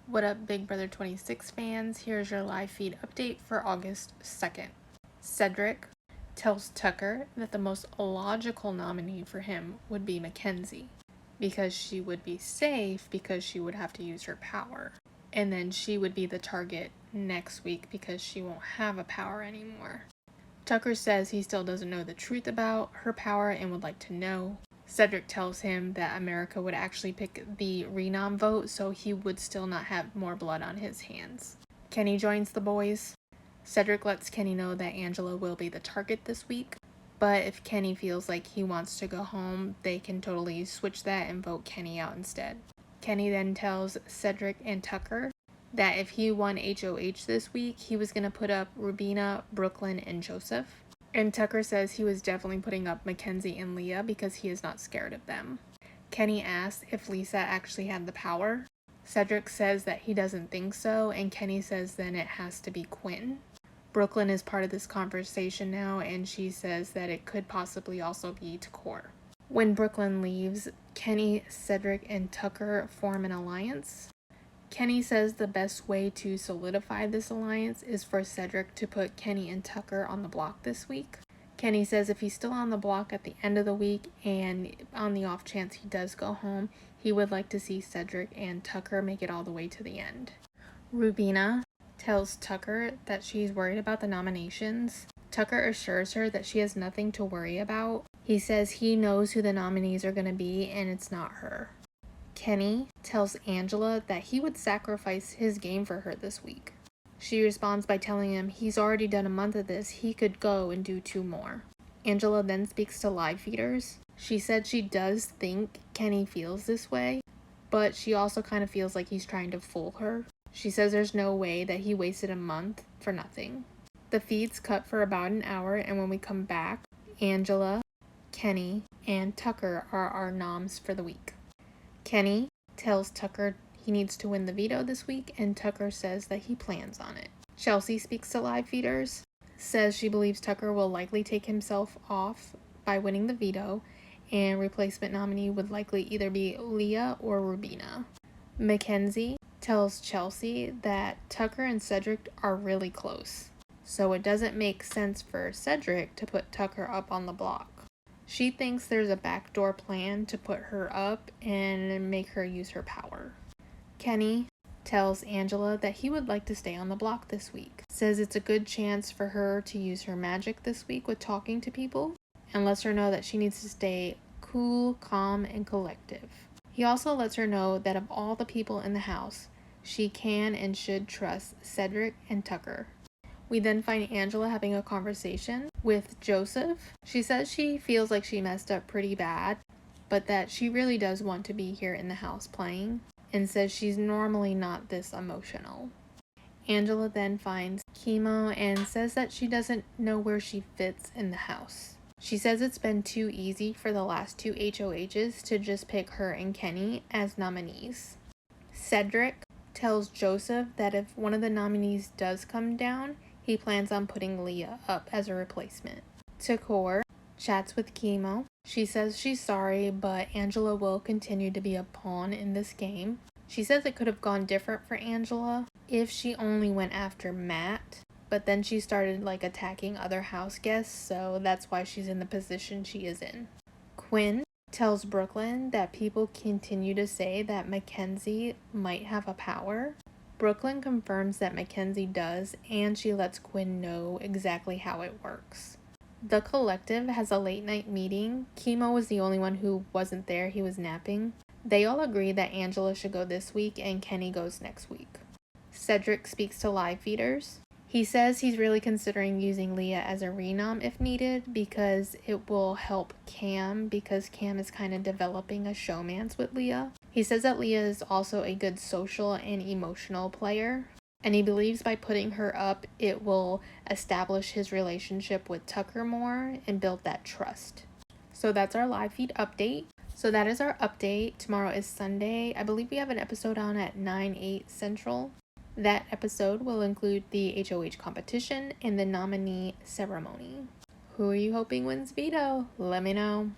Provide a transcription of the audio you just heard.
What up, Big Brother 26 fans? Here's your live feed update for August 2nd. Cedric tells Tucker that the most logical nominee for him would be Mackenzie, because she would be safe because she would have to use her power. And then she would be the target next week because she won't have a power anymore. Tucker says he still doesn't know the truth about her power and would like to know. Cedric tells him that America would actually pick the renom vote, so he would still not have more blood on his hands. Kenny joins the boys. Cedric lets Kenny know that Angela will be the target this week, but if Kenny feels like he wants to go home, they can totally switch that and vote Kenny out instead. Kenny then tells Cedric and Tucker that if he won HOH this week, he was going to put up Rubina, Brooklyn, and Joseph. And Tucker says he was definitely putting up Mackenzie and Leah because he is not scared of them. Kenny asks if Lisa actually had the power. Cedric says that he doesn't think so, and Kenny says then it has to be Quinn. Brooklyn is part of this conversation now, and she says that it could possibly also be Takor. When Brooklyn leaves, Kenny, Cedric, and Tucker form an alliance. Kenny says the best way to solidify this alliance is for Cedric to put Kenny and Tucker on the block this week. Kenny says if he's still on the block at the end of the week and on the off chance he does go home, he would like to see Cedric and Tucker make it all the way to the end. Rubina tells Tucker that she's worried about the nominations. Tucker assures her that she has nothing to worry about. He says he knows who the nominees are going to be and it's not her. Kenny tells Angela that he would sacrifice his game for her this week. She responds by telling him he's already done a month of this, he could go and do 2 more. Angela then speaks to live feeders. She said she does think Kenny feels this way, but she also kind of feels like he's trying to fool her. She says there's no way that he wasted a month for nothing. The feed's cut for about an hour, and when we come back, Angela, Kenny, and Tucker are our noms for the week. Kenny tells Tucker he needs to win the veto this week, and Tucker says that he plans on it. Chelsea speaks to live feeders, says she believes Tucker will likely take himself off by winning the veto, and replacement nominee would likely either be Leah or Rubina. Mackenzie tells Chelsea that Tucker and Cedric are really close, so it doesn't make sense for Cedric to put Tucker up on the block. She thinks there's a backdoor plan to put her up and make her use her power. Kenny tells Angela that he would like to stay on the block this week. Says it's a good chance for her to use her magic this week with talking to people, and lets her know that she needs to stay cool, calm, and collective. He also lets her know that of all the people in the house, she can and should trust Cedric and Tucker. We then find Angela having a conversation with Joseph. She says she feels like she messed up pretty bad, but that she really does want to be here in the house playing, and says she's normally not this emotional. Angela then finds Chemo and says that she doesn't know where she fits in the house. She says it's been too easy for the last 2 HOHs to just pick her and Kenny as nominees. Cedric tells Joseph that if one of the nominees does come down, he plans on putting Leah up as a replacement. Takor chats with Chemo. She says she's sorry, but Angela will continue to be a pawn in this game. She says it could have gone different for Angela if she only went after Matt, but then she started attacking other house guests, so that's why she's in the position she is in. Quinn tells Brooklyn that people continue to say that Mackenzie might have a power. Brooklyn confirms that Mackenzie does, and she lets Quinn know exactly how it works. The collective has a late night meeting. Chemo was the only one who wasn't there. He was napping. They all agree that Angela should go this week and Kenny goes next week. Cedric speaks to live feeders. He says he's really considering using Leah as a renom if needed because it will help Cam, because Cam is kind of developing a showmance with Leah. He says that Leah is also a good social and emotional player, and he believes by putting her up, it will establish his relationship with Tucker more and build that trust. So that's our live feed update. So that is our update. Tomorrow is Sunday. I believe we have an episode on at 9/8 Central. That episode will include the HOH competition and the nominee ceremony. Who are you hoping wins veto? Let me know.